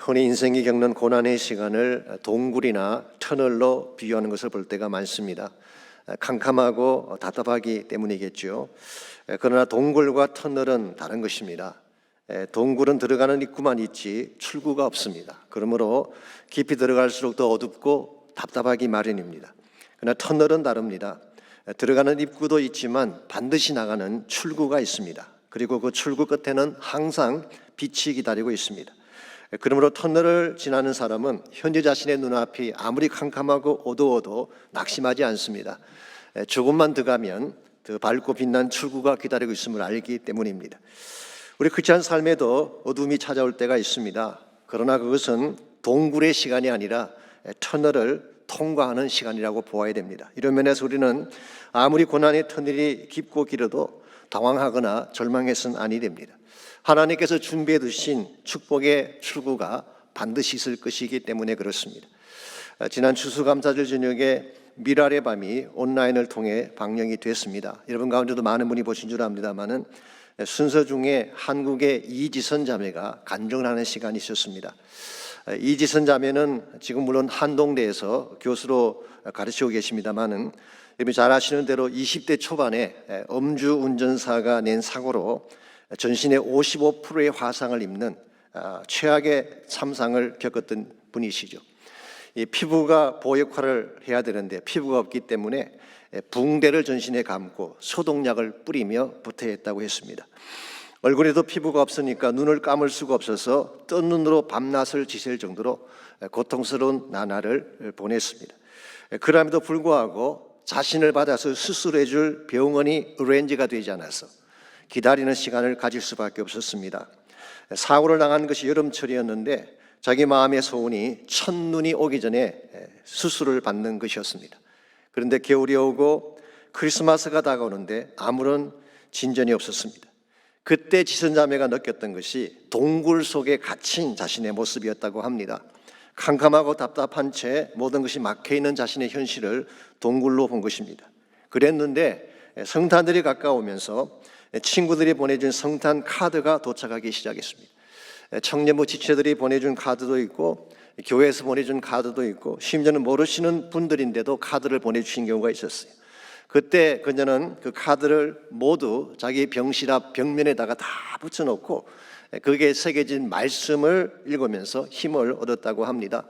흔히 인생이 겪는 고난의 시간을 동굴이나 터널로 비유하는 것을 볼 때가 많습니다. 캄캄하고 답답하기 때문이겠죠. 그러나 동굴과 터널은 다른 것입니다. 동굴은 들어가는 입구만 있지 출구가 없습니다. 그러므로 깊이 들어갈수록 더 어둡고 답답하기 마련입니다. 그러나 터널은 다릅니다. 들어가는 입구도 있지만 반드시 나가는 출구가 있습니다. 그리고 그 출구 끝에는 항상 빛이 기다리고 있습니다. 그러므로 터널을 지나는 사람은 현재 자신의 눈앞이 아무리 캄캄하고 어두워도 낙심하지 않습니다. 조금만 더 가면 더 밝고 빛난 출구가 기다리고 있음을 알기 때문입니다. 우리 크리스찬 삶에도 어둠이 찾아올 때가 있습니다. 그러나 그것은 동굴의 시간이 아니라 터널을 통과하는 시간이라고 보아야 됩니다. 이런 면에서 우리는 아무리 고난의 터널이 깊고 길어도 당황하거나 절망해서는 아니 됩니다. 하나님께서 준비해 두신 축복의 출구가 반드시 있을 것이기 때문에 그렇습니다. 지난 추수감사절 저녁에 미랄의 밤이 온라인을 통해 방영이 됐습니다. 여러분 가운데도 많은 분이 보신 줄 압니다만은 순서 중에 한국의 이지선 자매가 간증을 하는 시간이 있었습니다. 이지선 자매는 지금 물론 한동대에서 교수로 가르치고 계십니다만은 여러분 잘 아시는 대로 20대 초반에 음주운전사가 낸 사고로 전신의 55%의 화상을 입는 최악의 참상을 겪었던 분이시죠. 이 피부가 보호 역할을 해야 되는데 피부가 없기 때문에 붕대를 전신에 감고 소독약을 뿌리며 부태했다고 했습니다. 얼굴에도 피부가 없으니까 눈을 감을 수가 없어서 뜬 눈으로 밤낮을 지샐 정도로 고통스러운 나날을 보냈습니다. 그럼에도 불구하고 자신을 받아서 수술해 줄 병원이 어레인지가 되지 않아서 기다리는 시간을 가질 수밖에 없었습니다. 사고를 당한 것이 여름철이었는데 자기 마음의 소원이 첫눈이 오기 전에 수술을 받는 것이었습니다. 그런데 겨울이 오고 크리스마스가 다가오는데 아무런 진전이 없었습니다. 그때 지선자매가 느꼈던 것이 동굴 속에 갇힌 자신의 모습이었다고 합니다. 캄캄하고 답답한 채 모든 것이 막혀있는 자신의 현실을 동굴로 본 것입니다. 그랬는데 성탄들이 가까우면서 친구들이 보내준 성탄 카드가 도착하기 시작했습니다. 청년부 지체들이 보내준 카드도 있고 교회에서 보내준 카드도 있고 심지어는 모르시는 분들인데도 카드를 보내주신 경우가 있었어요. 그때 그녀는 그 카드를 모두 자기 병실 앞 벽면에다가 다 붙여놓고 거기에 새겨진 말씀을 읽으면서 힘을 얻었다고 합니다.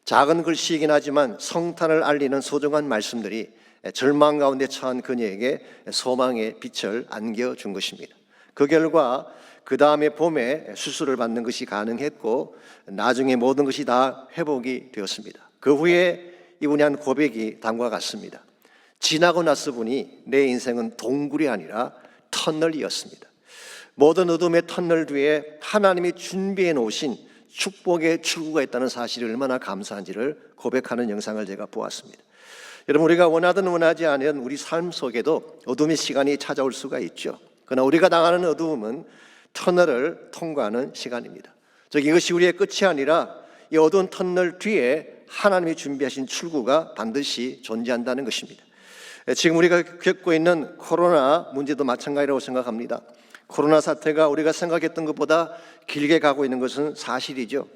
작은 글씨이긴 하지만 성탄을 알리는 소중한 말씀들이 절망 가운데 처한 그녀에게 소망의 빛을 안겨준 것입니다. 그 결과 그 다음에 봄에 수술을 받는 것이 가능했고 나중에 모든 것이 다 회복이 되었습니다. 그 후에 이분이 한 고백이 다음과 같습니다. 지나고 나서 보니 내 인생은 동굴이 아니라 터널이었습니다. 모든 어둠의 터널 뒤에 하나님이 준비해 놓으신 축복의 출구가 있다는 사실이 얼마나 감사한지를 고백하는 영상을 제가 보았습니다. 여러분 우리가 원하든 원하지 않은 우리 삶 속에도 어둠의 시간이 찾아올 수가 있죠. 그러나 우리가 나가는 어두움은 터널을 통과하는 시간입니다. 즉 이것이 우리의 끝이 아니라 이 어두운 터널 뒤에 하나님이 준비하신 출구가 반드시 존재한다는 것입니다. 지금 우리가 겪고 있는 코로나 문제도 마찬가지라고 생각합니다. 코로나 사태가 우리가 생각했던 것보다 길게 가고 있는 것은 사실이죠.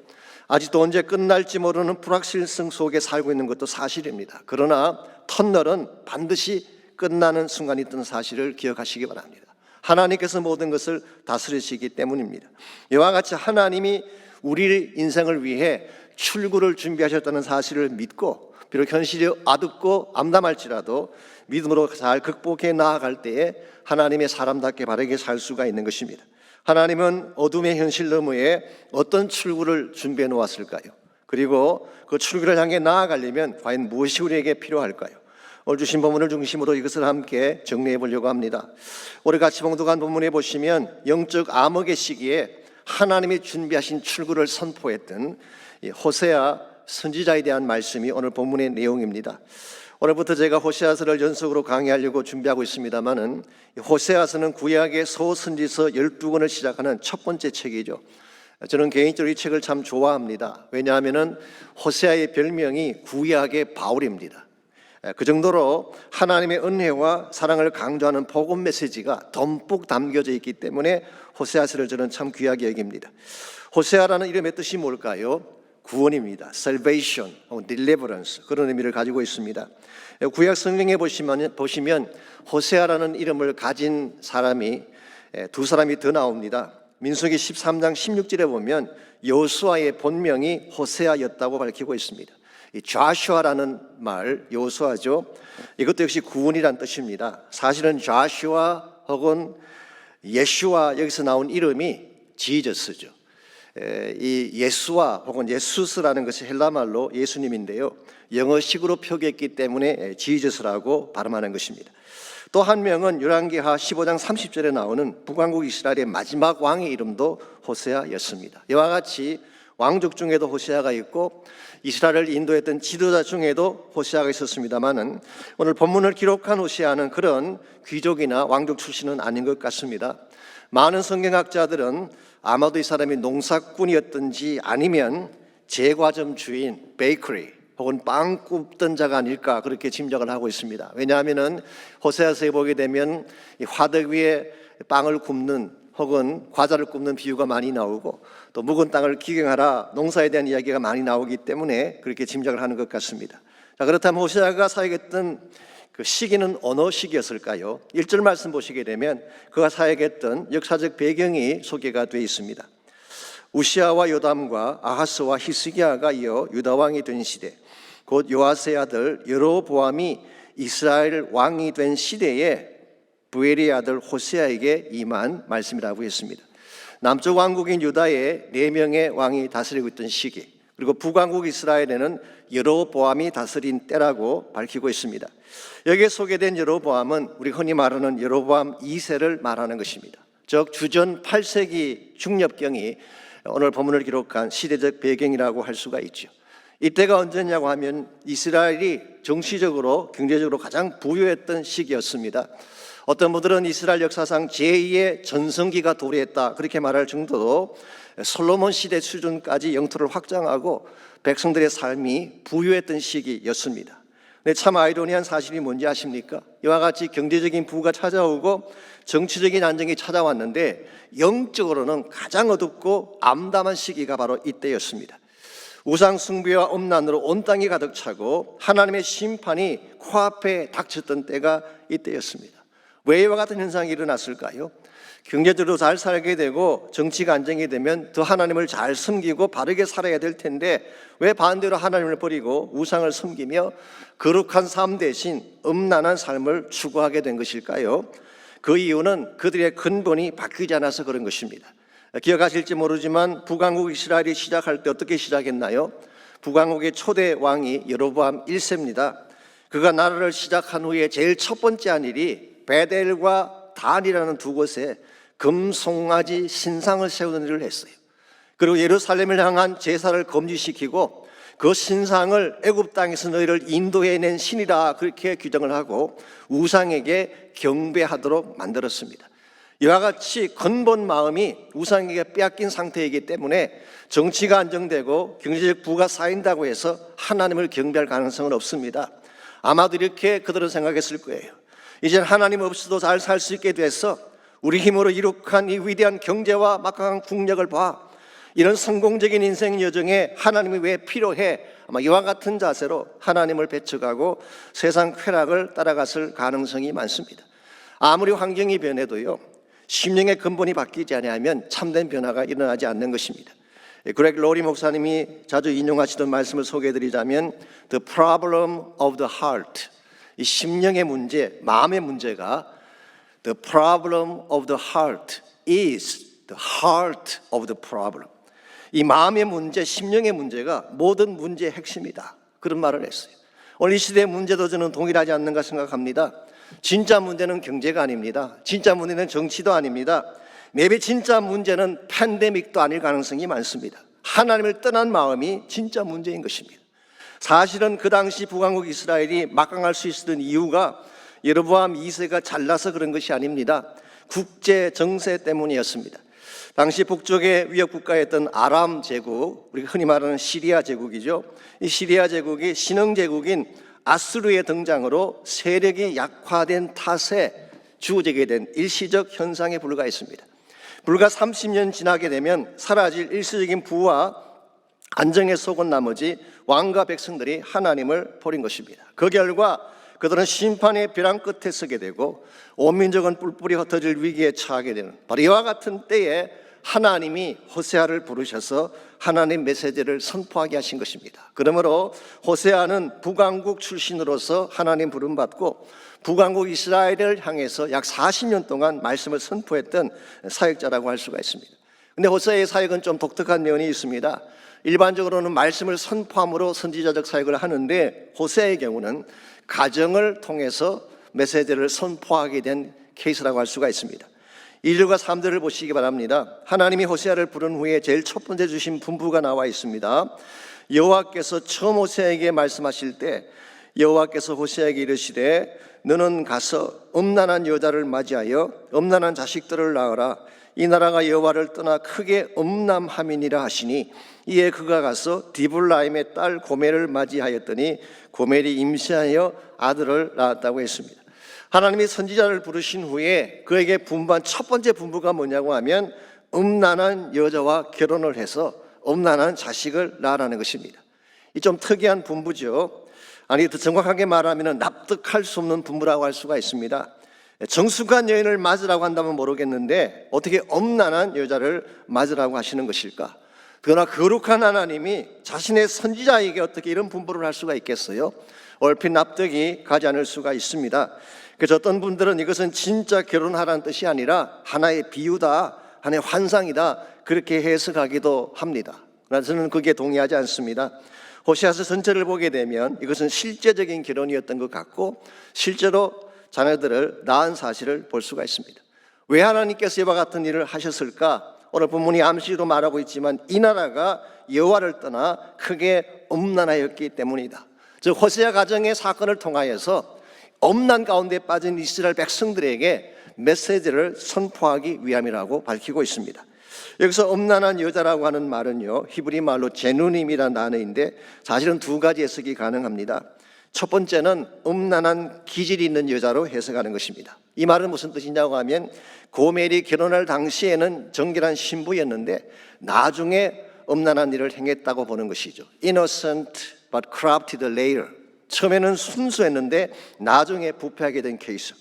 아직도 언제 끝날지 모르는 불확실성 속에 살고 있는 것도 사실입니다. 그러나 터널은 반드시 끝나는 순간이 있다는 사실을 기억하시기 바랍니다. 하나님께서 모든 것을 다스리시기 때문입니다. 이와 같이 하나님이 우리 인생을 위해 출구를 준비하셨다는 사실을 믿고 비록 현실이 어둡고 암담할지라도 믿음으로 잘 극복해 나아갈 때에 하나님의 사람답게 바르게 살 수가 있는 것입니다. 하나님은 어둠의 현실 너머에 어떤 출구를 준비해 놓았을까요? 그리고 그 출구를 향해 나아가려면 과연 무엇이 우리에게 필요할까요? 오늘 주신 본문을 중심으로 이것을 함께 정리해 보려고 합니다. 우리 같이 봉독한 본문에 보시면 영적 암흑의 시기에 하나님이 준비하신 출구를 선포했던 호세아 선지자에 대한 말씀이 오늘 본문의 내용입니다. 오늘부터 제가 호세아서를 연속으로 강의하려고 준비하고 있습니다만은 호세아서는 구약의 소선지서 12권을 시작하는 첫 번째 책이죠. 저는 개인적으로 이 책을 참 좋아합니다. 왜냐하면 호세아의 별명이 구약의 바울입니다. 그 정도로 하나님의 은혜와 사랑을 강조하는 복음 메시지가 듬뿍 담겨져 있기 때문에 호세아서를 저는 참 귀하게 여깁니다. 호세아라는 이름의 뜻이 뭘까요? 구원입니다. Salvation, Deliverance, 그런 의미를 가지고 있습니다. 구약 성경에 보시면 호세아라는 이름을 가진 사람이 두 사람이 더 나옵니다. 민수기 13장 16절에 보면 여호수아의 본명이 호세아였다고 밝히고 있습니다. 이 좌슈아라는 말, 여호수아죠. 이것도 역시 구원이란 뜻입니다. 사실은 좌슈아 혹은 예슈아, 여기서 나온 이름이 지저스죠. 이 예수와 혹은 예수스라는 것이 헬라말로 예수님인데요, 영어식으로 표기했기 때문에 지저스라고 발음하는 것입니다. 또 한 명은 열왕기하 15장 30절에 나오는 북왕국 이스라엘의 마지막 왕의 이름도 호세아였습니다. 이와 같이 왕족 중에도 호세아가 있고 이스라엘을 인도했던 지도자 중에도 호세아가 있었습니다마는 오늘 본문을 기록한 호세아는 그런 귀족이나 왕족 출신은 아닌 것 같습니다. 많은 성경학자들은 아마도 이 사람이 농사꾼이었든지 아니면 제과점 주인, 베이커리 혹은 빵 굽던 자가 아닐까 그렇게 짐작을 하고 있습니다. 왜냐하면 호세아서에 보게 되면 이 화덕 위에 빵을 굽는 혹은 과자를 굽는 비유가 많이 나오고 또 묵은 땅을 기경하라, 농사에 대한 이야기가 많이 나오기 때문에 그렇게 짐작을 하는 것 같습니다. 자, 그렇다면 호세아가 사역했던 그 시기는 어느 시기였을까요? 1절 말씀 보시게 되면 그가 사역했던 역사적 배경이 소개가 되어 있습니다. 우시아와 요담과 아하스와 히스기야가 이어 유다 왕이 된 시대, 곧 요아스의 아들 여로보암이 이스라엘 왕이 된 시대에 부엘의 아들 호세아에게 임한 말씀이라고 했습니다. 남쪽 왕국인 유다에 4명의 왕이 다스리고 있던 시기, 그리고 북왕국 이스라엘에는 여로보암이 다스린 때라고 밝히고 있습니다. 여기에 소개된 여로보암은 우리 흔히 말하는 여로보암 2세를 말하는 것입니다. 즉 주전 8세기 중엽경이 오늘 본문을 기록한 시대적 배경이라고 할 수가 있죠. 이때가 언제냐고 하면 이스라엘이 정치적으로 경제적으로 가장 부유했던 시기였습니다. 어떤 분들은 이스라엘 역사상 제2의 전성기가 도래했다 그렇게 말할 정도로 솔로몬 시대 수준까지 영토를 확장하고 백성들의 삶이 부유했던 시기였습니다. 근데 참 아이러니한 사실이 뭔지 아십니까? 이와 같이 경제적인 부가 찾아오고 정치적인 안정이 찾아왔는데 영적으로는 가장 어둡고 암담한 시기가 바로 이때였습니다. 우상 숭배와 음란으로 온 땅이 가득 차고 하나님의 심판이 코앞에 닥쳤던 때가 이때였습니다. 왜 이와 같은 현상이 일어났을까요? 경제적으로 잘 살게 되고 정치가 안정이 되면 더 하나님을 잘 섬기고 바르게 살아야 될 텐데 왜 반대로 하나님을 버리고 우상을 섬기며 거룩한 삶 대신 음란한 삶을 추구하게 된 것일까요? 그 이유는 그들의 근본이 바뀌지 않아서 그런 것입니다. 기억하실지 모르지만 북왕국 이스라엘이 시작할 때 어떻게 시작했나요? 북왕국의 초대 왕이 여로보암 1세입니다. 그가 나라를 시작한 후에 제일 첫 번째 한 일이 베델과 단이라는 두 곳에 금송아지 신상을 세우는 일을 했어요. 그리고 예루살렘을 향한 제사를 금지시키고 그 신상을 애굽 땅에서 너희를 인도해낸 신이라 그렇게 규정을 하고 우상에게 경배하도록 만들었습니다. 이와 같이 근본 마음이 우상에게 빼앗긴 상태이기 때문에 정치가 안정되고 경제적 부가 쌓인다고 해서 하나님을 경배할 가능성은 없습니다. 아마도 이렇게 그들은 생각했을 거예요. 이제 하나님 없이도 잘 살 수 있게 돼서 우리 힘으로 이룩한 이 위대한 경제와 막강한 국력을 봐, 이런 성공적인 인생 여정에 하나님이 왜 필요해? 아마 이와 같은 자세로 하나님을 배척하고 세상 쾌락을 따라갔을 가능성이 많습니다. 아무리 환경이 변해도요, 심령의 근본이 바뀌지 않으면 참된 변화가 일어나지 않는 것입니다. 그렉 로리 목사님이 자주 인용하시던 말씀을 소개해드리자면 The problem of the heart, 이 심령의 문제, 마음의 문제가 The problem of the heart is the heart of the problem. 이 마음의 문제, 심령의 문제가 모든 문제의 핵심이다, 그런 말을 했어요. 오늘 이 시대의 문제도 저는 동일하지 않는가 생각합니다. 진짜 문제는 경제가 아닙니다. 진짜 문제는 정치도 아닙니다. maybe 진짜 문제는 팬데믹도 아닐 가능성이 많습니다. 하나님을 떠난 마음이 진짜 문제인 것입니다. 사실은 그 당시 북왕국 이스라엘이 막강할 수 있었던 이유가 여로보암 2세가 잘나서 그런 것이 아닙니다. 국제 정세 때문이었습니다. 당시 북쪽의 위협 국가였던 아람 제국, 우리가 흔히 말하는 시리아 제국이죠. 이 시리아 제국이 신흥 제국인 아수르의 등장으로 세력이 약화된 탓에 주어지게 된 일시적 현상에 불과했습니다. 불과 30년 지나게 되면 사라질 일시적인 부와 안정에 속은 나머지 왕과 백성들이 하나님을 버린 것입니다. 그 결과 그들은 심판의 벼랑 끝에 서게 되고 온 민족은 뿔뿔이 흩어질 위기에 처하게 되는, 바로 이와 같은 때에 하나님이 호세아를 부르셔서 하나님 메시지를 선포하게 하신 것입니다. 그러므로 호세아는 북왕국 출신으로서 하나님 부름받고 북왕국 이스라엘을 향해서 약 40년 동안 말씀을 선포했던 사역자라고 할 수가 있습니다. 그런데 호세아의 사역은 좀 독특한 면이 있습니다. 일반적으로는 말씀을 선포함으로 선지자적 사역을 하는데, 호세아의 경우는 가정을 통해서 메시지를 선포하게 된 케이스라고 할 수가 있습니다. 1절과 3절을 보시기 바랍니다. 하나님이 호세아를 부른 후에 제일 첫 번째 주신 분부가 나와 있습니다. 여호와께서 처음 호세아에게 말씀하실 때 여호와께서 호세아에게 이르시되 너는 가서 음란한 여자를 맞이하여 음란한 자식들을 낳으라. 이 나라가 여호와를 떠나 크게 음란함이니라 하시니, 이에 그가 가서 디블라임의 딸 고멜을 맞이하였더니 고멜이 임신하여 아들을 낳았다고 했습니다. 하나님이 선지자를 부르신 후에 그에게 분부한 첫 번째 분부가 뭐냐고 하면 음란한 여자와 결혼을 해서 음란한 자식을 낳으라는 것입니다. 이 좀 특이한 분부죠. 아니, 더 정확하게 말하면 납득할 수 없는 분부라고 할 수가 있습니다. 정숙한 여인을 맞으라고 한다면 모르겠는데 어떻게 음란한 여자를 맞으라고 하시는 것일까? 그러나 거룩한 하나님이 자신의 선지자에게 어떻게 이런 분부를 할 수가 있겠어요? 얼핏 납득이 가지 않을 수가 있습니다. 그래서 어떤 분들은 이것은 진짜 결혼하라는 뜻이 아니라 하나의 비유다, 하나의 환상이다, 그렇게 해석하기도 합니다. 그러나 저는 그게 동의하지 않습니다. 호세아서 전체를 보게 되면 이것은 실제적인 결혼이었던 것 같고 실제로 자녀들을 낳은 사실을 볼 수가 있습니다. 왜 하나님께서 이와 같은 일을 하셨을까? 오늘 본문이 암시로 말하고 있지만 이 나라가 여호와를 떠나 크게 음란하였기 때문이다. 즉 호세아 가정의 사건을 통하여서 음란 가운데 빠진 이스라엘 백성들에게 메시지를 선포하기 위함이라고 밝히고 있습니다. 여기서 음란한 여자라고 하는 말은요, 히브리 말로 제누님이라는 단어인데 사실은 두 가지 해석이 가능합니다. 첫 번째는 음란한 기질이 있는 여자로 해석하는 것입니다. 이 말은 무슨 뜻이냐고 하면 고멜이 결혼할 당시에는 정결한 신부였는데 나중에 음란한 일을 행했다고 보는 것이죠. Innocent but corrupted later. 처음에는 순수했는데 나중에 부패하게 된 케이스.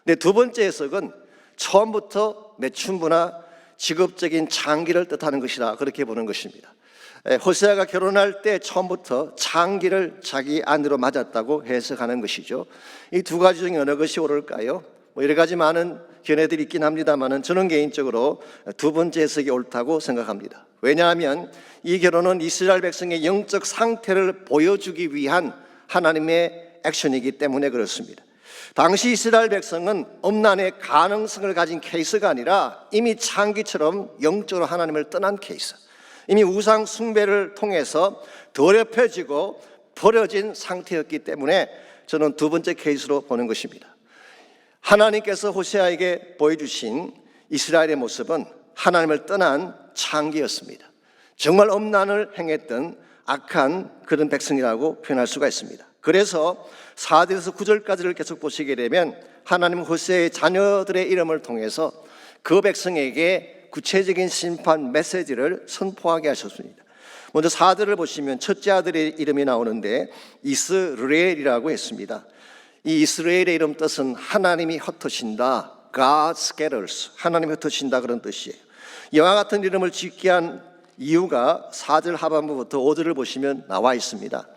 근데 두 번째 해석은 처음부터 매춘부나 직업적인 장기를 뜻하는 것이라 그렇게 보는 것입니다. 호세아가 결혼할 때 처음부터 장기를 자기 아내로 맞았다고 해석하는 것이죠. 이 두 가지 중에 어느 것이 옳을까요? 여러 가지 많은 견해들이 있긴 합니다만 저는 개인적으로 두 번째 해석이 옳다고 생각합니다. 왜냐하면 이 결혼은 이스라엘 백성의 영적 상태를 보여주기 위한 하나님의 액션이기 때문에 그렇습니다. 당시 이스라엘 백성은 음란의 가능성을 가진 케이스가 아니라 이미 창기처럼 영적으로 하나님을 떠난 케이스, 이미 우상 숭배를 통해서 더럽혀지고 버려진 상태였기 때문에 저는 두 번째 케이스로 보는 것입니다. 하나님께서 호세아에게 보여주신 이스라엘의 모습은 하나님을 떠난 창기였습니다. 정말 음란을 행했던 악한 그런 백성이라고 표현할 수가 있습니다. 그래서 4절에서 9절까지를 계속 보시게 되면 하나님은 호세아의 자녀들의 이름을 통해서 그 백성에게 구체적인 심판 메시지를 선포하게 하셨습니다. 먼저 4절을 보시면 첫째 아들의 이름이 나오는데 이스라엘이라고 했습니다. 이 이스라엘의 이름 뜻은 하나님이 흩으신다, God scatters, 하나님이 흩으신다 그런 뜻이에요. 이와 같은 이름을 짓게 한 이유가 4절 하반부부터 5절을 보시면 나와 있습니다.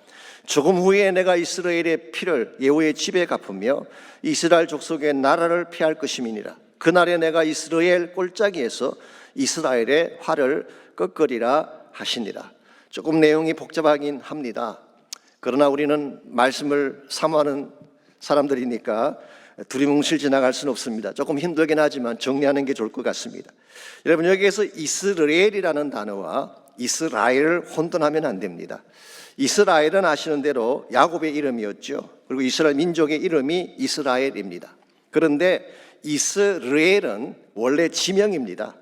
조금 후에 내가 이스라엘의 피를 예후의 집에 갚으며 이스라엘 족속의 나라를 피할 것임이니라. 그날에 내가 이스라엘 꼴짜기에서 이스라엘의 활을 꺾으리라 하시니라. 조금 내용이 복잡하긴 합니다. 그러나 우리는 말씀을 사모하는 사람들이니까 두리뭉실 지나갈 수는 없습니다. 조금 힘들긴 하지만 정리하는 게 좋을 것 같습니다. 여러분, 여기에서 이스라엘이라는 단어와 이스라엘을 혼돈하면 안 됩니다. 이스라엘은 아시는 대로 야곱의 이름이었죠. 그리고 이스라엘 민족의 이름이 이스라엘입니다. 그런데 이스라엘은 원래 지명입니다.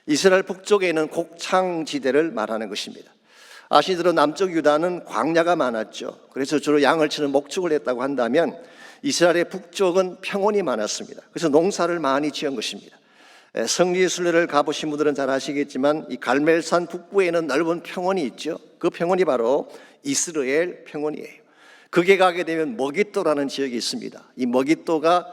이스라엘 북쪽에 있는 곡창지대를 말하는 것입니다. 아시는 남쪽 유다는 광야가 많았죠. 그래서 주로 양을 치는 목축을 했다고 한다면 이스라엘의 북쪽은 평원이 많았습니다. 그래서 농사를 많이 지은 것입니다. 성지순례를 가보신 분들은 잘 아시겠지만 이 갈멜산 북부에는 넓은 평원이 있죠. 그 평원이 바로 이스라엘 평원이에요. 거기에 가게 되면 머깃도라는 지역이 있습니다. 이 머깃도가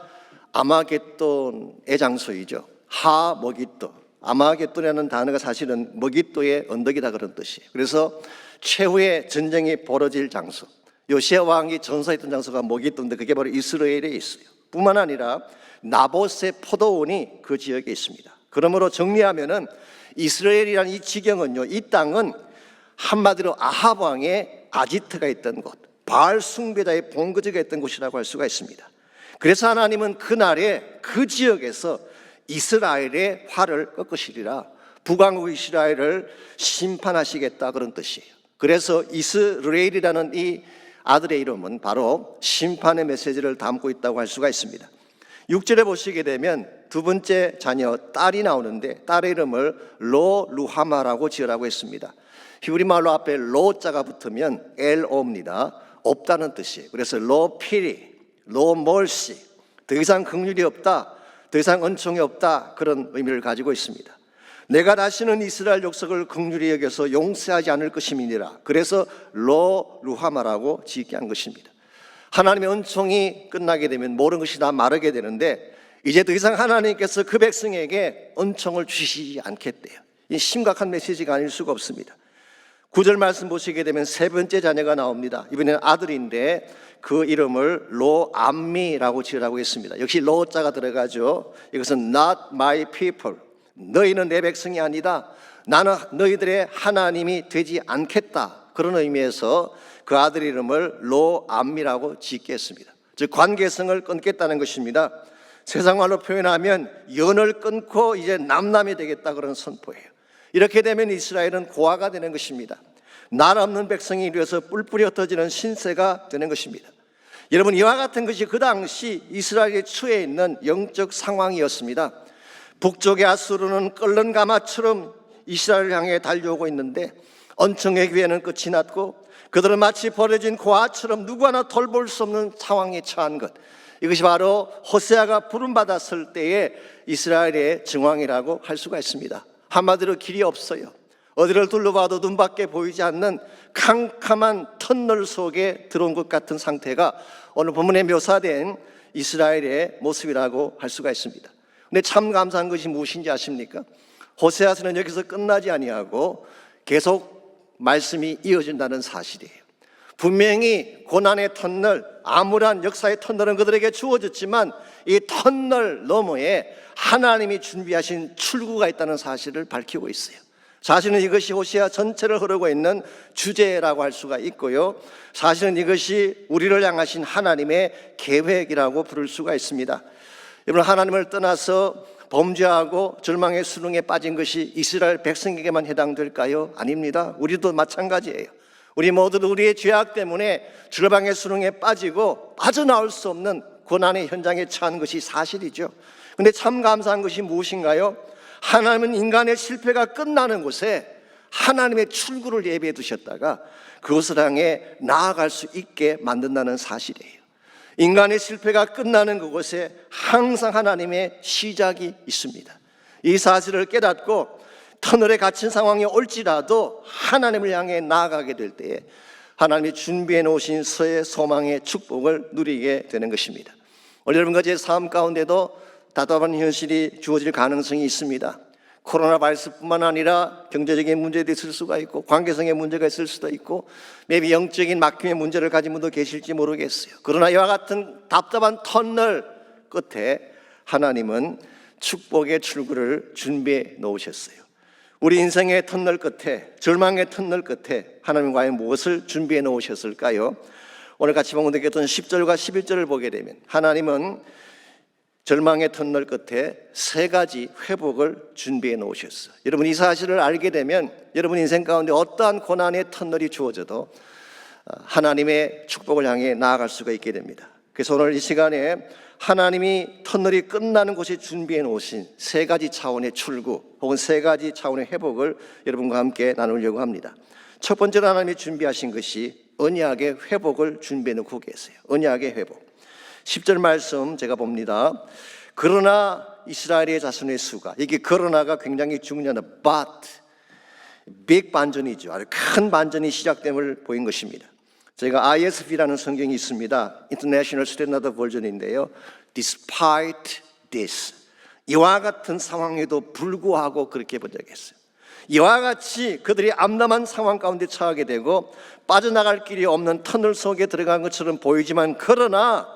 아마겟돈의 장소이죠. 하머깃도. 아마겟돈이라는 단어가 사실은 머깃도의 언덕이다 그런 뜻이에요. 그래서 최후의 전쟁이 벌어질 장소, 요시야 왕이 전사했던 장소가 머깃도인데 그게 바로 이스라엘에 있어요. 뿐만 아니라 나봇의 포도원이 그 지역에 있습니다. 그러므로 정리하면은 이스라엘이라는 이 지경은요, 이 땅은 한마디로 아합 왕의 아지트가 있던 곳, 바알 숭배자의 본거지가 있던 곳이라고 할 수가 있습니다. 그래서 하나님은 그날에 그 지역에서 이스라엘의 활을 꺾으시리라, 북왕국 이스라엘을 심판하시겠다 그런 뜻이에요. 그래서 이스라엘이라는 이 아들의 이름은 바로 심판의 메시지를 담고 있다고 할 수가 있습니다. 6절에 보시게 되면 두 번째 자녀 딸이 나오는데 딸의 이름을 로 루하마라고 지으라고 했습니다. 히브리 말로 앞에 로자가 붙으면 엘오입니다. 없다는 뜻이에요. 그래서 로피리, 로멀시, 더 이상 긍휼이 없다, 더 이상 은총이 없다, 그런 의미를 가지고 있습니다. 내가 다시는 이스라엘 족속을 긍휼히 여겨서 용서하지 않을 것임이니라. 그래서 로 루하마라고 짓게 한 것입니다. 하나님의 은총이 끝나게 되면 모든 것이 다 마르게 되는데 이제 더 이상 하나님께서 그 백성에게 은총을 주시지 않겠대요. 이 심각한 메시지가 아닐 수가 없습니다. 9절 말씀 보시게 되면 세 번째 자녀가 나옵니다. 이번에는 아들인데 그 이름을 로암미라고 지으라고 했습니다. 역시 로자가 들어가죠. 이것은 not my people, 너희는 내 백성이 아니다, 나는 너희들의 하나님이 되지 않겠다, 그런 의미에서 그 아들 이름을 로암미라고 짓게 했습니다. 즉 관계성을 끊겠다는 것입니다. 세상 말로 표현하면 연을 끊고 이제 남남이 되겠다, 그런 선포예요. 이렇게 되면 이스라엘은 고아가 되는 것입니다. 나라 없는 백성이 이루어서 뿔뿔이 흩어지는 신세가 되는 것입니다. 여러분, 이와 같은 것이 그 당시 이스라엘에 처해 있는 영적 상황이었습니다. 북쪽의 아수르는 끓는 가마처럼 이스라엘을 향해 달려오고 있는데 은총의 기회는 끝이 났고 그들은 마치 버려진 고아처럼 누구 하나 돌볼 수 없는 상황에 처한 것, 이것이 바로 호세아가 부름받았을 때의 이스라엘의 정황이라고 할 수가 있습니다. 한마디로 길이 없어요. 어디를 둘러봐도 눈밖에 보이지 않는 캄캄한 터널 속에 들어온 것 같은 상태가 오늘 본문에 묘사된 이스라엘의 모습이라고 할 수가 있습니다. 근데 참 감사한 것이 무엇인지 아십니까? 호세아서는 여기서 끝나지 아니하고 계속 말씀이 이어진다는 사실이에요. 분명히 고난의 터널, 암울한 역사의 터널은 그들에게 주어졌지만 이 터널 너머에 하나님이 준비하신 출구가 있다는 사실을 밝히고 있어요. 사실은 이것이 호세아 전체를 흐르고 있는 주제라고 할 수가 있고요, 사실은 이것이 우리를 향하신 하나님의 계획이라고 부를 수가 있습니다. 여러분, 하나님을 떠나서 범죄하고 절망의 수렁에 빠진 것이 이스라엘 백성에게만 해당될까요? 아닙니다. 우리도 마찬가지예요. 우리 모두 우리의 죄악 때문에 절망의 수렁에 빠지고 빠져나올 수 없는 고난의 현장에 처한 것이 사실이죠. 그런데 참 감사한 것이 무엇인가요? 하나님은 인간의 실패가 끝나는 곳에 하나님의 출구를 예비해 두셨다가 그것을 향해 나아갈 수 있게 만든다는 사실이에요. 인간의 실패가 끝나는 그곳에 항상 하나님의 시작이 있습니다. 이 사실을 깨닫고 터널에 갇힌 상황이 올지라도 하나님을 향해 나아가게 될 때에 하나님이 준비해 놓으신 서의 소망의 축복을 누리게 되는 것입니다. 오늘 여러분과 제 삶 가운데도 답답한 현실이 주어질 가능성이 있습니다. 코로나 바이러스뿐만 아니라 경제적인 문제도 있을 수가 있고 관계성의 문제가 있을 수도 있고 maybe 영적인 막힘의 문제를 가진 분도 계실지 모르겠어요. 그러나 이와 같은 답답한 터널 끝에 하나님은 축복의 출구를 준비해 놓으셨어요. 우리 인생의 터널 끝에, 절망의 터널 끝에 하나님 과연 무엇을 준비해 놓으셨을까요? 오늘 같이 봉독했던 10절과 11절을 보게 되면 하나님은 절망의 터널 끝에 세 가지 회복을 준비해 놓으셨어요. 여러분, 이 사실을 알게 되면 여러분 인생 가운데 어떠한 고난의 터널이 주어져도 하나님의 축복을 향해 나아갈 수가 있게 됩니다. 그래서 오늘 이 시간에 하나님이 터널이 끝나는 곳에 준비해 놓으신 세 가지 차원의 출구 혹은 세 가지 차원의 회복을 여러분과 함께 나누려고 합니다. 첫 번째로 하나님이 준비하신 것이 언약의 회복을 준비해 놓고 계세요. 언약의 회복. 10절 말씀 제가 봅니다. 그러나 이스라엘의 자손의 수가, 이게 그러나가 굉장히 중요한 but 빅 반전이죠. 아주 큰 반전이 시작됨을 보인 것입니다. 제가 ISV라는 성경이 있습니다. International Standard Version인데요. Despite this, 이와 같은 상황에도 불구하고 그렇게 번역했어요. 이와 같이 그들이 암담한 상황 가운데 처하게 되고 빠져나갈 길이 없는 터널 속에 들어간 것처럼 보이지만, 그러나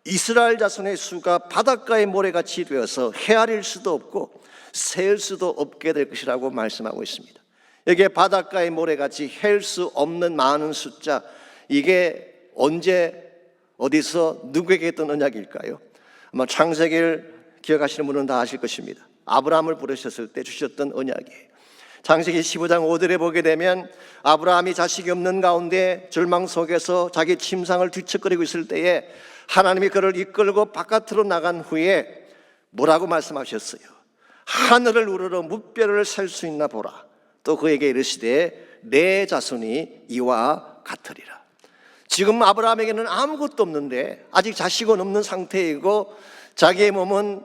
이스라엘 자손의 수가 바닷가의 모래같이 되어서 헤아릴 수도 없고 세울 수도 없게 될 것이라고 말씀하고 있습니다. 여기에 바닷가의 모래같이 헤일 수 없는 많은 숫자, 이게 언제 어디서 누구에게 했던 언약일까요? 아마 창세기를 기억하시는 분은 다 아실 것입니다. 아브라함을 부르셨을 때 주셨던 언약이에요. 창세기 15장 5절에 보게 되면 아브라함이 자식이 없는 가운데 절망 속에서 자기 침상을 뒤척거리고 있을 때에 하나님이 그를 이끌고 바깥으로 나간 후에 뭐라고 말씀하셨어요? 하늘을 우러러 무뼈를 셀 수 있나 보라. 또 그에게 이르시되 내 자손이 이와 같으리라. 지금 아브라함에게는 아무것도 없는데, 아직 자식은 없는 상태이고 자기의 몸은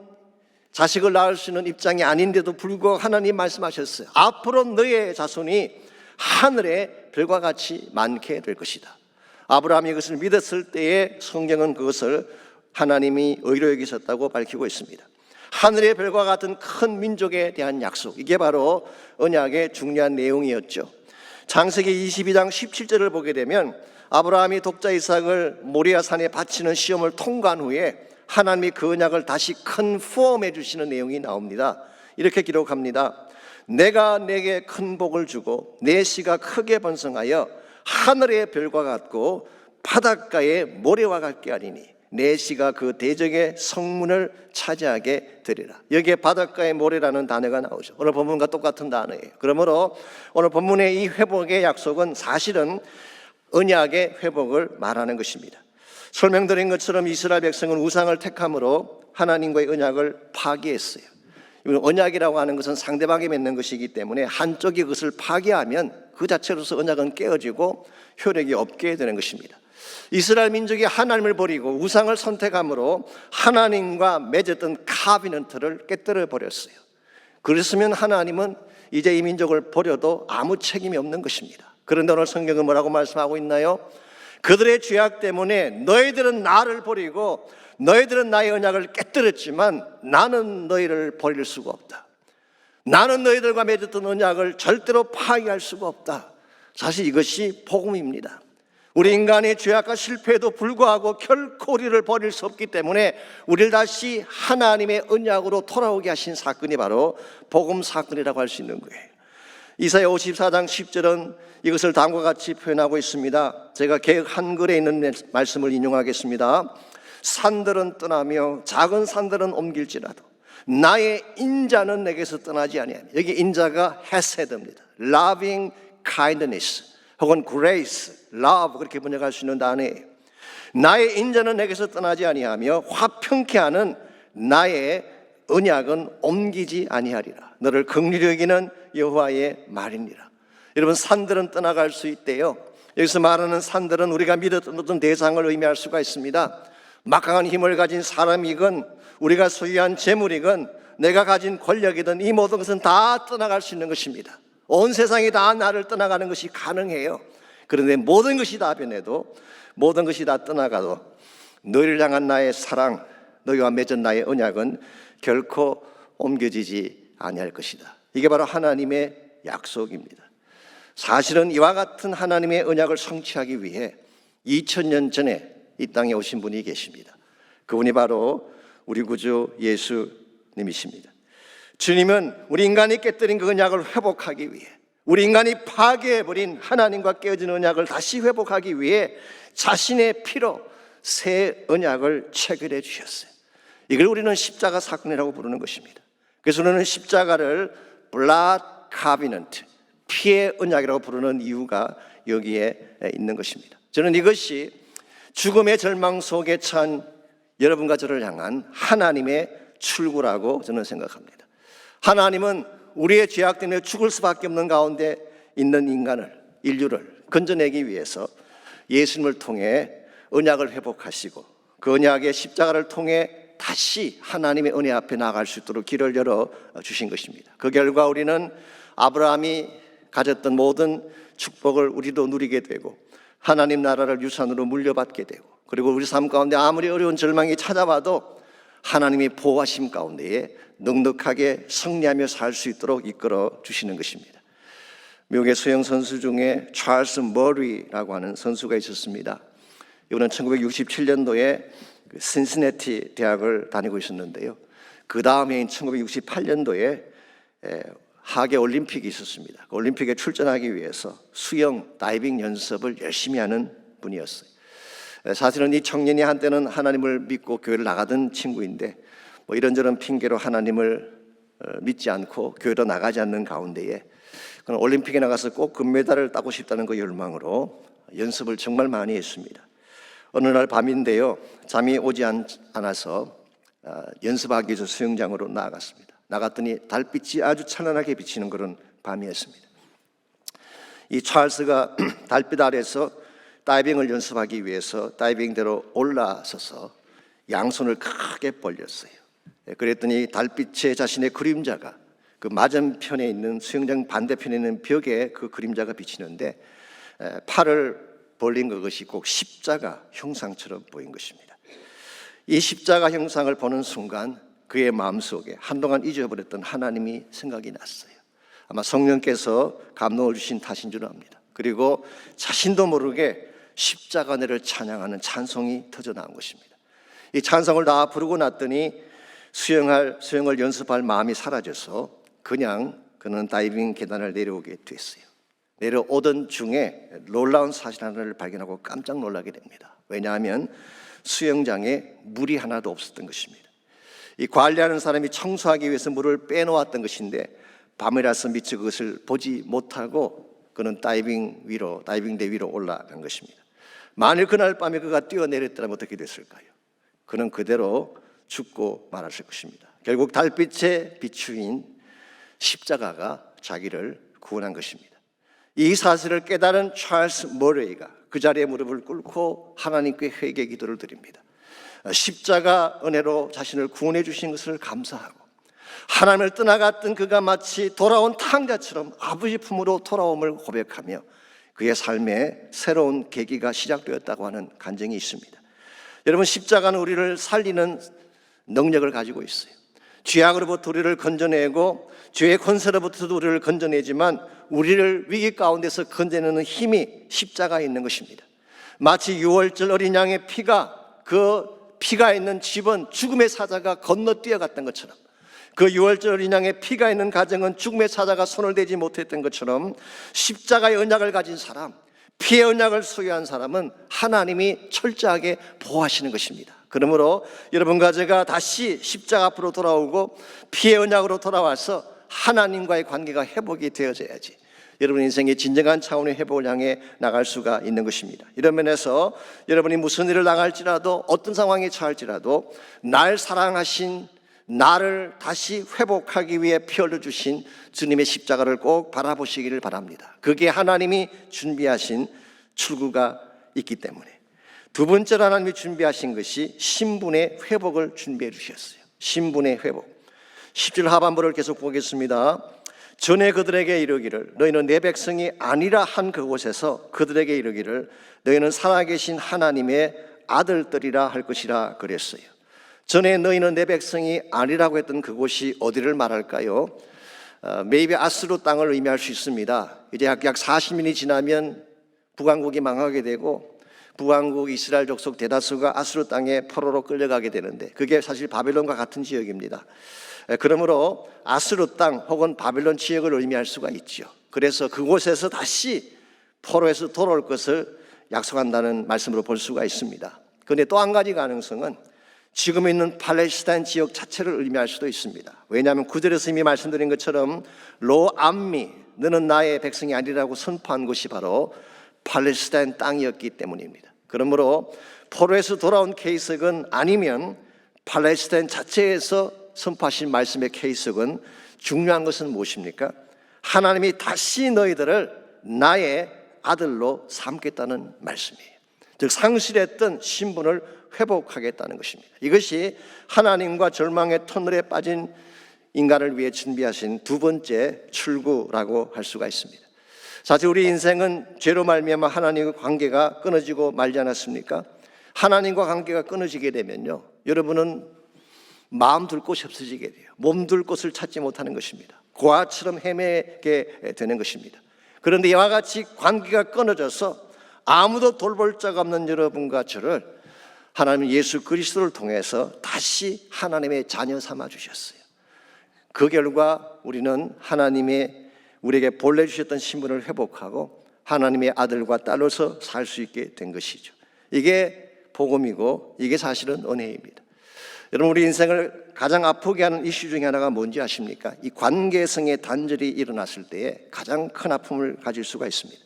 자식을 낳을 수 있는 입장이 아닌데도 불구하고 하나님 말씀하셨어요. 앞으로 너의 자손이 하늘의 별과 같이 많게 될 것이다. 아브라함이 그것을 믿었을 때에 성경은 그것을 하나님이 의로 여기셨다고 밝히고 있습니다. 하늘의 별과 같은 큰 민족에 대한 약속, 이게 바로 언약의 중요한 내용이었죠. 창세기 22장 17절을 보게 되면 아브라함이 독자 이삭을 모리아 산에 바치는 시험을 통과한 후에 하나님이 그 언약을 다시 컨펌해 주시는 내용이 나옵니다. 이렇게 기록합니다. 내가 내게 큰 복을 주고 내 씨가 크게 번성하여 하늘의 별과 같고 바닷가의 모래와 같게 하리니 내 씨가 그 대적의 성문을 차지하게 되리라. 여기에 바닷가의 모래라는 단어가 나오죠. 오늘 본문과 똑같은 단어예요. 그러므로 오늘 본문의 이 회복의 약속은 사실은 언약의 회복을 말하는 것입니다. 설명드린 것처럼 이스라엘 백성은 우상을 택함으로 하나님과의 언약을 파기했어요. 언약이라고 하는 것은 상대방이 맺는 것이기 때문에 한쪽이 그것을 파기하면 그 자체로서 언약은 깨어지고 효력이 없게 되는 것입니다. 이스라엘 민족이 하나님을 버리고 우상을 선택함으로 하나님과 맺었던 카비넌트를 깨뜨려 버렸어요. 그랬으면 하나님은 이제 이 민족을 버려도 아무 책임이 없는 것입니다. 그런데 오늘 성경은 뭐라고 말씀하고 있나요? 그들의 죄악 때문에 너희들은 나를 버리고 너희들은 나의 언약을 깨뜨렸지만 나는 너희를 버릴 수가 없다. 나는 너희들과 맺었던 언약을 절대로 파기할 수가 없다. 사실 이것이 복음입니다. 우리 인간의 죄악과 실패에도 불구하고 결코 우리를 버릴 수 없기 때문에 우리를 다시 하나님의 언약으로 돌아오게 하신 사건이 바로 복음 사건이라고 할 수 있는 거예요. 이사야 54장 10절은 이것을 다음과 같이 표현하고 있습니다. 제가 개역 한글에 있는 말씀을 인용하겠습니다. 산들은 떠나며 작은 산들은 옮길지라도 나의 인자는 내게서 떠나지 아니하며, 여기 인자가 헤세드입니다. Loving kindness 혹은 grace, love 그렇게 번역할 수 있는 단어예요. 나의 인자는 내게서 떠나지 아니하며 화평케 하는 나의 언약은 옮기지 아니하리라. 너를 긍휼히 여기는 여호와의 말이니라. 여러분, 산들은 떠나갈 수 있대요. 여기서 말하는 산들은 우리가 믿었던 어떤 대상을 의미할 수가 있습니다. 막강한 힘을 가진 사람이건 우리가 소유한 재물이건 내가 가진 권력이든 이 모든 것은 다 떠나갈 수 있는 것입니다. 온 세상이 다 나를 떠나가는 것이 가능해요. 그런데 모든 것이 다 변해도, 모든 것이 다 떠나가도 너희를 향한 나의 사랑, 너희와 맺은 나의 언약은 결코 옮겨지지 아니할 것이다. 이게 바로 하나님의 약속입니다. 사실은 이와 같은 하나님의 언약을 성취하기 위해 2000년 전에 이 땅에 오신 분이 계십니다. 그분이 바로 우리 구주 예수님이십니다. 주님은 우리 인간이 깨뜨린 그 언약을 회복하기 위해, 우리 인간이 파괴해버린 하나님과 깨어진 언약을 다시 회복하기 위해 자신의 피로 새 언약을 체결해 주셨어요. 이걸 우리는 십자가 사건이라고 부르는 것입니다. 그래서 우리는 십자가를 Blood Covenant, 피의 언약이라고 부르는 이유가 여기에 있는 것입니다. 저는 이것이 죽음의 절망 속에 처한 여러분과 저를 향한 하나님의 출구라고 저는 생각합니다. 하나님은 우리의 죄악 때문에 죽을 수밖에 없는 가운데 있는 인류를 건져내기 위해서 예수님을 통해 언약을 회복하시고 그 언약의 십자가를 통해 다시 하나님의 은혜 앞에 나아갈 수 있도록 길을 열어 주신 것입니다. 그 결과 우리는 아브라함이 가졌던 모든 축복을 우리도 누리게 되고 하나님 나라를 유산으로 물려받게 되고, 그리고 우리 삶 가운데 아무리 어려운 절망이 찾아와도 하나님의 보호하심 가운데에 넉넉하게 승리하며 살 수 있도록 이끌어 주시는 것입니다. 미국의 수영 선수 중에 찰스 머리라고 하는 선수가 있었습니다. 이분은 1967년도에 신시내티 대학을 다니고 있었는데요. 그 다음 해인 1968년도에 하계 올림픽이 있었습니다. 그 올림픽에 출전하기 위해서 수영, 다이빙 연습을 열심히 하는 분이었어요. 사실은 이 청년이 한때는 하나님을 믿고 교회를 나가던 친구인데 이런저런 핑계로 하나님을 믿지 않고 교회로 나가지 않는 가운데에 그는 올림픽에 나가서 꼭 금메달을 따고 싶다는 그 열망으로 연습을 정말 많이 했습니다. 어느 날 밤인데요, 잠이 오지 않아서 연습하기 위해서 수영장으로 나갔습니다. 나갔더니 달빛이 아주 찬란하게 비치는 그런 밤이었습니다. 이 찰스가 달빛 아래서 다이빙을 연습하기 위해서 다이빙대로 올라서서 양손을 크게 벌렸어요. 그랬더니 달빛에 자신의 그림자가 그 맞은편에 있는 수영장 반대편에 있는 벽에 그 그림자가 비치는데 팔을 벌린 그것이 꼭 십자가 형상처럼 보인 것입니다. 이 십자가 형상을 보는 순간 그의 마음속에 한동안 잊어버렸던 하나님이 생각이 났어요. 아마 성령께서 감동을 주신 탓인 줄 압니다. 그리고 자신도 모르게 십자가를 찬양하는 찬송이 터져나온 것입니다. 이 찬송을 다 부르고 났더니 수영을 연습할 마음이 사라져서 그냥 그는 다이빙 계단을 내려오게 됐어요. 내려오던 중에 놀라운 사실 하나를 발견하고 깜짝 놀라게 됩니다. 왜냐하면 수영장에 물이 하나도 없었던 것입니다. 이 관리하는 사람이 청소하기 위해서 물을 빼놓았던 것인데 밤이라서 미처 그것을 보지 못하고 그는 다이빙대 위로 올라간 것입니다. 만일 그날 밤에 그가 뛰어내렸다면 어떻게 됐을까요? 그는 그대로 죽고 말았을 것입니다. 결국 달빛에 비추인 십자가가 자기를 구원한 것입니다. 이 사실을 깨달은 찰스 머레이가 그 자리에 무릎을 꿇고 하나님께 회개 기도를 드립니다. 십자가 은혜로 자신을 구원해 주신 것을 감사하고 하나님을 떠나갔던 그가 마치 돌아온 탕자처럼 아버지 품으로 돌아옴을 고백하며 그의 삶에 새로운 계기가 시작되었다고 하는 간증이 있습니다. 여러분, 십자가는 우리를 살리는 능력을 가지고 있어요. 죄악으로부터 우리를 건져내고 죄의 권세로부터도 우리를 건져내지만 우리를 위기 가운데서 건져내는 힘이 십자가에 있는 것입니다. 마치 유월절 어린 양의 피가 있는 집은 죽음의 사자가 건너뛰어갔던 것처럼, 그 유월절 어린 양의 피가 있는 가정은 죽음의 사자가 손을 대지 못했던 것처럼 십자가의 언약을 가진 사람, 피의 언약을 소유한 사람은 하나님이 철저하게 보호하시는 것입니다. 그러므로 여러분과 제가 다시 십자가 앞으로 돌아오고 피의 언약으로 돌아와서 하나님과의 관계가 회복이 되어져야지 여러분 인생의 진정한 차원의 회복을 향해 나갈 수가 있는 것입니다. 이런 면에서 여러분이 무슨 일을 당할지라도 어떤 상황에 처할지라도 날 사랑하신 나를 다시 회복하기 위해 피 흘려주신 주님의 십자가를 꼭 바라보시기를 바랍니다. 그게 하나님이 준비하신 출구가 있기 때문에. 두 번째로 하나님이 준비하신 것이 신분의 회복을 준비해 주셨어요. 신분의 회복. 10절 하반부를 계속 보겠습니다. 전에 그들에게 이르기를 너희는 내 백성이 아니라 한 그곳에서 그들에게 이르기를 너희는 살아계신 하나님의 아들들이라 할 것이라 그랬어요. 전에 너희는 내 백성이 아니라고 했던 그곳이 어디를 말할까요? maybe 아스루 땅을 의미할 수 있습니다. 이제 약 40년이 지나면 북왕국이 망하게 되고 북왕국 이스라엘 족속 대다수가 아스루 땅에 포로로 끌려가게 되는데 그게 사실 바벨론과 같은 지역입니다. 그러므로 아스루 땅 혹은 바벨론 지역을 의미할 수가 있죠. 그래서 그곳에서 다시 포로에서 돌아올 것을 약속한다는 말씀으로 볼 수가 있습니다. 그런데 또 한 가지 가능성은 지금 있는 팔레스타인 지역 자체를 의미할 수도 있습니다. 왜냐하면 9절에서 이미 말씀드린 것처럼 로 암미 너는 나의 백성이 아니라고 선포한 곳이 바로 팔레스타인 땅이었기 때문입니다. 그러므로 포로에서 돌아온 케이석은 아니면 팔레스타인 자체에서 선포하신 말씀의 케이석은 중요한 것은 무엇입니까? 하나님이 다시 너희들을 나의 아들로 삼겠다는 말씀이에요. 즉 상실했던 신분을 회복하겠다는 것입니다. 이것이 하나님과 절망의 터널에 빠진 인간을 위해 준비하신 두 번째 출구라고 할 수가 있습니다. 사실 우리 인생은 죄로 말미암아 하나님과 관계가 끊어지고 말지 않았습니까? 하나님과 관계가 끊어지게 되면요, 여러분은 마음 둘 곳이 없어지게 돼요. 몸 둘 곳을 찾지 못하는 것입니다. 고아처럼 헤매게 되는 것입니다. 그런데 이와 같이 관계가 끊어져서 아무도 돌볼 자가 없는 여러분과 저를 하나님 예수 그리스도를 통해서 다시 하나님의 자녀 삼아 주셨어요. 그 결과 우리는 하나님의 우리에게 본래 주셨던 신분을 회복하고 하나님의 아들과 딸로서 살 수 있게 된 것이죠. 이게 복음이고 이게 사실은 은혜입니다. 여러분, 우리 인생을 가장 아프게 하는 이슈 중에 하나가 뭔지 아십니까? 이 관계성의 단절이 일어났을 때에 가장 큰 아픔을 가질 수가 있습니다.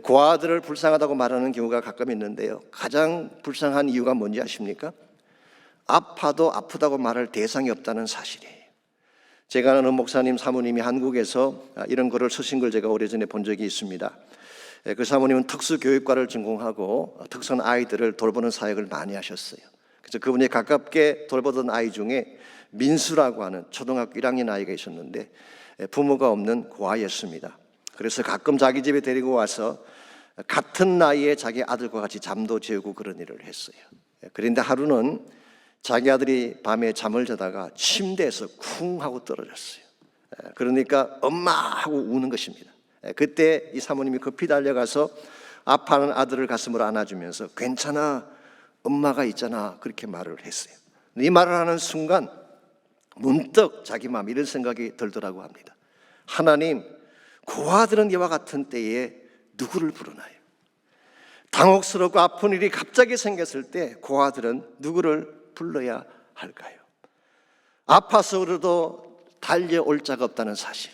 고아들을 불쌍하다고 말하는 경우가 가끔 있는데요, 가장 불쌍한 이유가 뭔지 아십니까? 아파도 아프다고 말할 대상이 없다는 사실이에요. 제가 아는 목사님 사모님이 한국에서 이런 글을 쓰신 걸 제가 오래전에 본 적이 있습니다. 그 사모님은 특수교육과를 전공하고 특수한 아이들을 돌보는 사역을 많이 하셨어요. 그래서 그분이 가깝게 돌보던 아이 중에 민수라고 하는 초등학교 1학년 아이가 있었는데 부모가 없는 고아였습니다. 그래서 가끔 자기 집에 데리고 와서 같은 나이에 자기 아들과 같이 잠도 재우고 그런 일을 했어요. 그런데 하루는 자기 아들이 밤에 잠을 자다가 침대에서 쿵 하고 떨어졌어요. 그러니까 엄마 하고 우는 것입니다. 그때 이 사모님이 급히 달려가서 아파하는 아들을 가슴으로 안아주면서 괜찮아, 엄마가 있잖아, 그렇게 말을 했어요. 이 말을 하는 순간 문득 자기 마음 이런 생각이 들더라고 합니다. 하나님, 고아들은 이와 같은 때에 누구를 부르나요? 당혹스럽고 아픈 일이 갑자기 생겼을 때 고아들은 누구를 불러야 할까요? 아파서 그래도 달려올 자가 없다는 사실,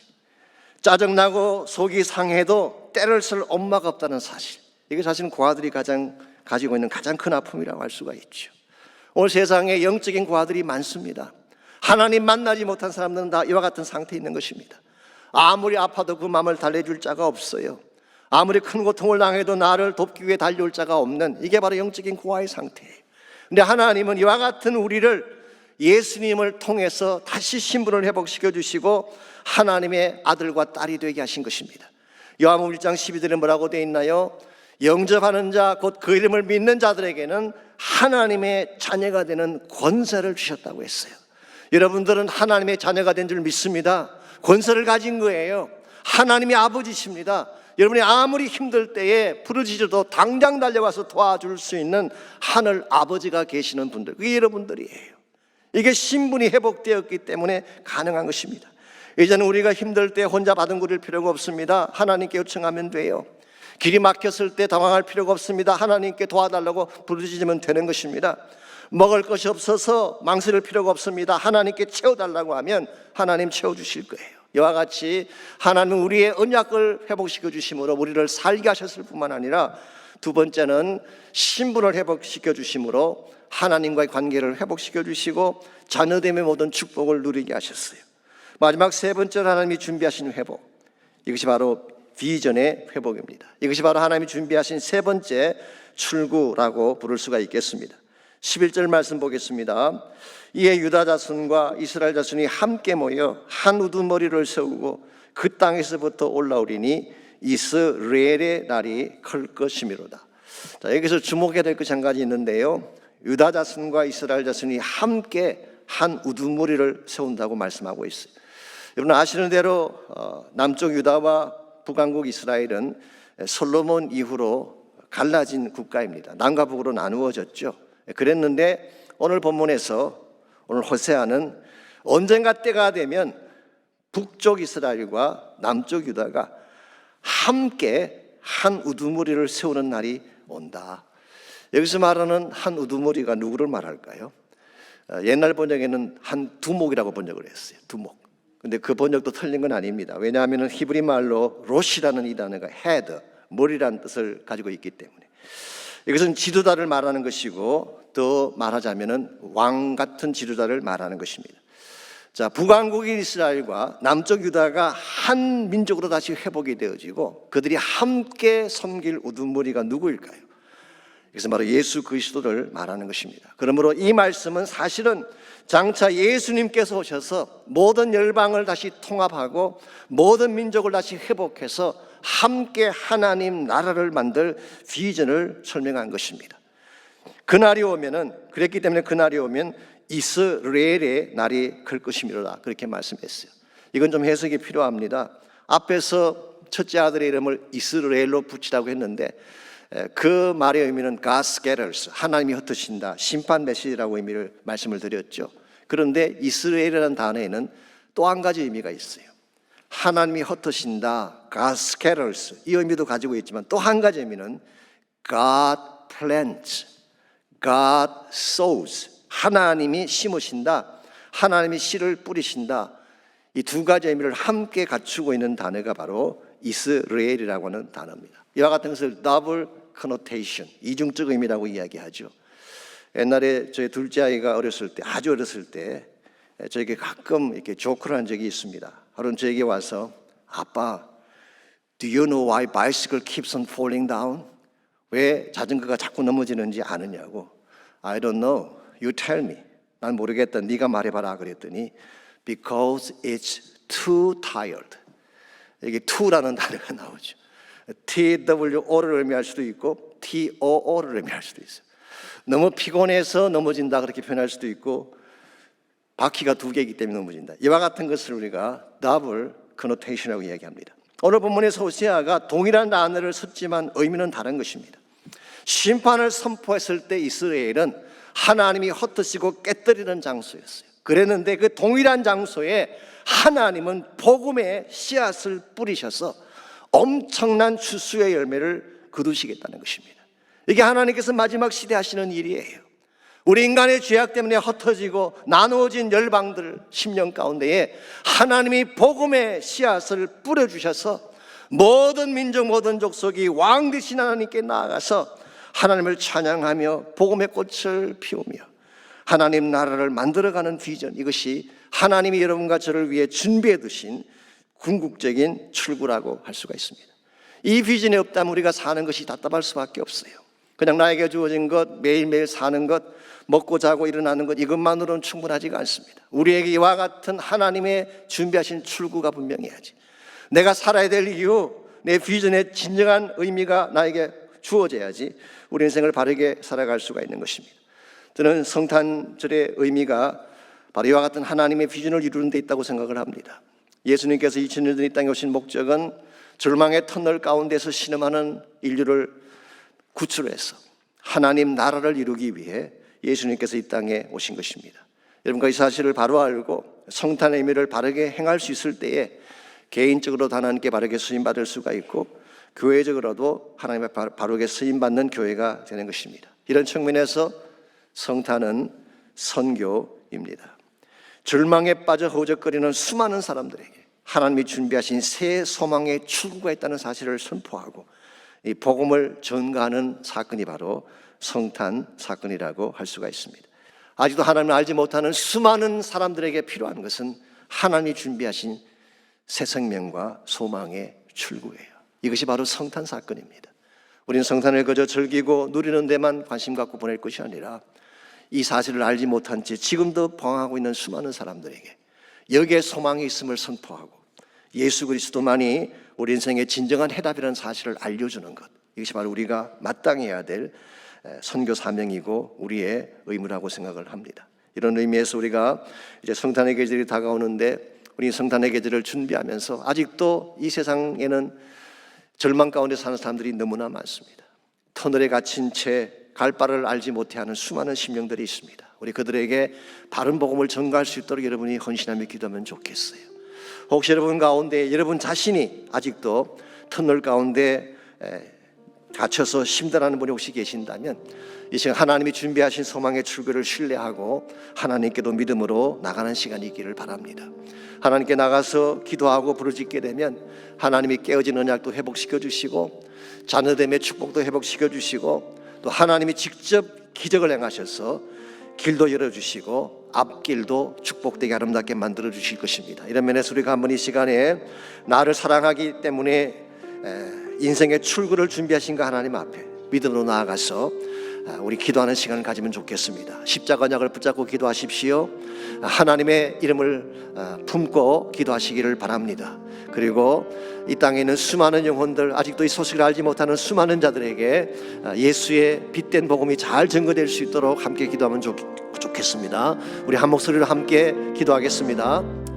짜증나고 속이 상해도 때를 쓸 엄마가 없다는 사실, 이게 사실은 고아들이 가지고 있는 가장 큰 아픔이라고 할 수가 있죠. 오늘 세상에 영적인 고아들이 많습니다. 하나님 만나지 못한 사람들은 다 이와 같은 상태에 있는 것입니다. 아무리 아파도 그 마음을 달래줄 자가 없어요. 아무리 큰 고통을 당해도 나를 돕기 위해 달려올 자가 없는, 이게 바로 영적인 고아의 상태예요. 근데 하나님은 이와 같은 우리를 예수님을 통해서 다시 신분을 회복시켜 주시고 하나님의 아들과 딸이 되게 하신 것입니다. 요한복음 1장 12절에 뭐라고 되어 있나요? 영접하는 자, 곧 그 이름을 믿는 자들에게는 하나님의 자녀가 되는 권세를 주셨다고 했어요. 여러분들은 하나님의 자녀가 된 줄 믿습니다. 권세를 가진 거예요. 하나님의 아버지십니다. 여러분이 아무리 힘들 때에 부르짖어도 당장 달려와서 도와줄 수 있는 하늘 아버지가 계시는 분들, 그게 여러분들이에요. 이게 신분이 회복되었기 때문에 가능한 것입니다. 이제는 우리가 힘들 때 혼자 바둥거릴 필요가 없습니다. 하나님께 요청하면 돼요. 길이 막혔을 때 당황할 필요가 없습니다. 하나님께 도와달라고 부르짖으면 되는 것입니다. 먹을 것이 없어서 망설일 필요가 없습니다. 하나님께 채워달라고 하면 하나님 채워주실 거예요. 이와 같이 하나님은 우리의 언약을 회복시켜 주심으로 우리를 살게 하셨을 뿐만 아니라 두 번째는 신분을 회복시켜 주심으로 하나님과의 관계를 회복시켜 주시고 자녀됨의 모든 축복을 누리게 하셨어요. 마지막 세 번째로 하나님이 준비하신 회복, 이것이 바로 비전의 회복입니다. 이것이 바로 하나님이 준비하신 세 번째 출구라고 부를 수가 있겠습니다. 11절 말씀 보겠습니다. 이에 유다 자손과 이스라엘 자손이 함께 모여 한 우두머리를 세우고 그 땅에서부터 올라오리니 이스라엘의 날이 클 것이미로다. 자, 여기서 주목해야 될 것이 한 가지 있는데요, 유다 자손과 이스라엘 자손이 함께 한 우두머리를 세운다고 말씀하고 있어요. 여러분 아시는 대로 남쪽 유다와 북왕국 이스라엘은 솔로몬 이후로 갈라진 국가입니다. 남과 북으로 나누어졌죠. 그랬는데 오늘 본문에서 오늘 호세아는 언젠가 때가 되면 북쪽 이스라엘과 남쪽 유다가 함께 한 우두머리를 세우는 날이 온다. 여기서 말하는 한 우두머리가 누구를 말할까요? 옛날 번역에는 한 두목이라고 번역을 했어요. 두목. 근데 그 번역도 틀린 건 아닙니다. 왜냐하면 히브리 말로 롯이라는 이 단어가 헤드, 머리라는 뜻을 가지고 있기 때문에 이것은 지도자를 말하는 것이고 더 말하자면 왕 같은 지도자를 말하는 것입니다. 자, 북왕국인 이스라엘과 남쪽 유다가 한 민족으로 다시 회복이 되어지고 그들이 함께 섬길 우두머리가 누구일까요? 그래서 바로 예수 그리스도를 말하는 것입니다. 그러므로 이 말씀은 사실은 장차 예수님께서 오셔서 모든 열방을 다시 통합하고 모든 민족을 다시 회복해서 함께 하나님 나라를 만들 비전을 설명한 것입니다. 그날이 오면은, 그랬기 때문에 그날이 오면 이스라엘의 날이 클 것이미로다, 그렇게 말씀했어요. 이건 좀 해석이 필요합니다. 앞에서 첫째 아들의 이름을 이스라엘로 붙이라고 했는데 그 말의 의미는 God scatters, 하나님이 흩으신다, 심판 메시지라고 의미를 말씀을 드렸죠. 그런데 이스라엘이라는 단어에는 또 한 가지 의미가 있어요. 하나님이 흩으신다, God scatters, 이 의미도 가지고 있지만 또 한 가지 의미는 God plants, God sows, 하나님이 심으신다, 하나님이 씨를 뿌리신다. 이 두 가지 의미를 함께 갖추고 있는 단어가 바로 이스라엘이라고 하는 단어입니다. 이와 같은 것을 더블 커노테이션, 이중적 의미라고 이야기하죠. 옛날에 저희 둘째 아이가 어렸을 때, 아주 어렸을 때 저에게 가끔 이렇게 조크를 한 적이 있습니다. 하루는 저에게 와서, 아빠, do you know why bicycle keeps on falling down? 왜 자전거가 자꾸 넘어지는지 아느냐고. I don't know. You tell me. 난 모르겠다. 네가 말해봐라 그랬더니 because it's too tired. 여기 to라는 단어가 나오죠. TWO를 의미할 수도 있고 TOO를 의미할 수도 있어요. 너무 피곤해서 넘어진다 그렇게 표현할 수도 있고 바퀴가 두 개이기 때문에 넘어진다. 이와 같은 것을 우리가 더블 커노테이션이라고 이야기합니다. 오늘 본문에서 호세아가 동일한 단어를 썼지만 의미는 다른 것입니다. 심판을 선포했을 때 이스라엘은 하나님이 흩으시고 깨뜨리는 장소였어요. 그랬는데 그 동일한 장소에 하나님은 복음의 씨앗을 뿌리셔서 엄청난 추수의 열매를 거두시겠다는 것입니다. 이게 하나님께서 마지막 시대 하시는 일이에요. 우리 인간의 죄악 때문에 흩어지고 나누어진 열방들 10년 가운데에 하나님이 복음의 씨앗을 뿌려주셔서 모든 민족 모든 족속이 왕 되신 하나님께 나아가서 하나님을 찬양하며 복음의 꽃을 피우며 하나님 나라를 만들어가는 비전, 이것이 하나님이 여러분과 저를 위해 준비해 두신 궁극적인 출구라고 할 수가 있습니다. 이 비전이 없다면 우리가 사는 것이 답답할 수밖에 없어요. 그냥 나에게 주어진 것, 매일매일 사는 것, 먹고 자고 일어나는 것, 이것만으로는 충분하지가 않습니다. 우리에게 이와 같은 하나님의 준비하신 출구가 분명해야지. 내가 살아야 될 이유, 내 비전의 진정한 의미가 나에게 주어져야지 우리 인생을 바르게 살아갈 수가 있는 것입니다. 저는 성탄절의 의미가 바로 이와 같은 하나님의 비전을 이루는 데 있다고 생각을 합니다. 예수님께서 2000년 전 이 땅에 오신 목적은 절망의 터널 가운데서 신음하는 인류를 구출해서 하나님 나라를 이루기 위해 예수님께서 이 땅에 오신 것입니다. 여러분과 이 사실을 바로 알고 성탄의 의미를 바르게 행할 수 있을 때에 개인적으로도 하나님께 바르게 쓰임받을 수가 있고 교회적으로도 하나님의 바르게 쓰임받는 교회가 되는 것입니다. 이런 측면에서 성탄은 선교입니다. 절망에 빠져 허우적거리는 수많은 사람들에게 하나님이 준비하신 새 소망의 출구가 있다는 사실을 선포하고 이 복음을 전가하는 사건이 바로 성탄 사건이라고 할 수가 있습니다. 아직도 하나님을 알지 못하는 수많은 사람들에게 필요한 것은 하나님이 준비하신 새 생명과 소망의 출구예요. 이것이 바로 성탄 사건입니다. 우리는 성탄을 그저 즐기고 누리는 데만 관심 갖고 보낼 것이 아니라 이 사실을 알지 못한 채 지금도 방황하고 있는 수많은 사람들에게 여기에 소망이 있음을 선포하고 예수 그리스도만이 우리 인생의 진정한 해답이라는 사실을 알려주는 것, 이것이 바로 우리가 마땅히 해야 될 선교 사명이고 우리의 의무라고 생각을 합니다. 이런 의미에서 우리가 이제 성탄의 계절이 다가오는데 우리 성탄의 계절을 준비하면서 아직도 이 세상에는 절망 가운데 사는 사람들이 너무나 많습니다. 터널에 갇힌 채 갈 바를 알지 못해하는 수많은 심령들이 있습니다. 우리 그들에게 바른 복음을 전가할 수 있도록 여러분이 헌신하며 기도하면 좋겠어요. 혹시 여러분 가운데 여러분 자신이 아직도 터널 가운데 갇혀서 힘들어하는 분이 혹시 계신다면 이 시간 하나님이 준비하신 소망의 출구를 신뢰하고 하나님께도 믿음으로 나가는 시간이 있기를 바랍니다. 하나님께 나가서 기도하고 부르짖게 되면 하나님이 깨어진 언약도 회복시켜 주시고 자녀됨의 축복도 회복시켜 주시고 또 하나님이 직접 기적을 행하셔서 길도 열어주시고 앞길도 축복되게 아름답게 만들어 주실 것입니다. 이런 면에서 우리가 한번 이 시간에 나를 사랑하기 때문에 인생의 출구를 준비하신 그 하나님 앞에 믿음으로 나아가서 우리 기도하는 시간을 가지면 좋겠습니다. 십자가 언약을 붙잡고 기도하십시오. 하나님의 이름을 품고 기도하시기를 바랍니다. 그리고 이 땅에 있는 수많은 영혼들, 아직도 이 소식을 알지 못하는 수많은 자들에게 예수의 빛된 복음이 잘 증거될 수 있도록 함께 기도하면 좋겠습니다. 우리 한 목소리로 함께 기도하겠습니다.